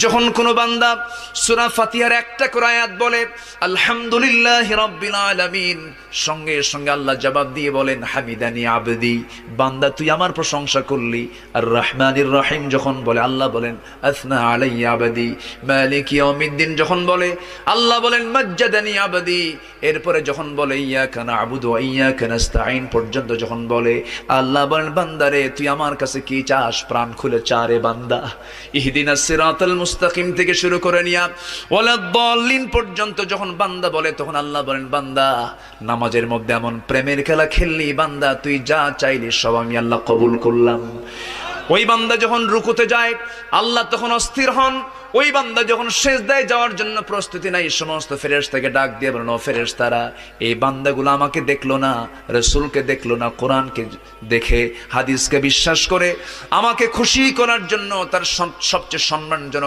যখন কোনো বান্দা সূরা ফাতিহার একটা করে আয়াত বলে আলহামদুলিল্লাহি রাব্বিল আলামিন, সঙ্গে সঙ্গে আল্লাহ জবাব দিয়ে বলেন হামিদানি আবদি, বান্দা তুই আমার প্রশংসা করলি। আর রহমানির রহিম যখন বলে আল্লাহ বলেন আসনা আলাইয়া আবদি। মালিক ইয়াউমিদ্দিন যখন বলে আল্লাহ বলেন মাজ্জাদানি আবদি। এরপরে যখন বলে ইয়াকা না'বুদু ওয়া ইয়াকা নাস্তাঈন পর্যন্ত যখন বলে আল্লাহ বলেন বান্দারে তুই আমার কাছে কি চাস, প্রাণ খুলে চা রে বান্দা। ইহদিনাস সিরাতাল মুস্তাকিম থেকে শুরু করে নিয়া ওয়ালাদ-দাল্লিন পর্যন্ত যখন বান্দা বলে তখন আল্লাহ বলেন বান্দা নামাজের মধ্যে এমন প্রেমের খেলা খেললি বান্দা, তুই যা চাইলি সব আমি আল্লাহ কবুল করলাম। ওই বান্দা যখন রুকুতে যায় আল্লাহ তখন অস্থির হন। ওই বান্দা যখন সিজদায় যাওয়ার জন্য প্রস্তুতি নাই, সমস্ত ফেরেশতাকে ডাক দিয়ে বলেন ও ফেরেশতারা, এই বান্দাগুলো আমাকে দেখলো না, রাসূলকে দেখলো না, কোরআনকে দেখে হাদিসকে বিশ্বাস করে আমাকে খুশি করার জন্য তার সবচেয়ে সম্মানজনক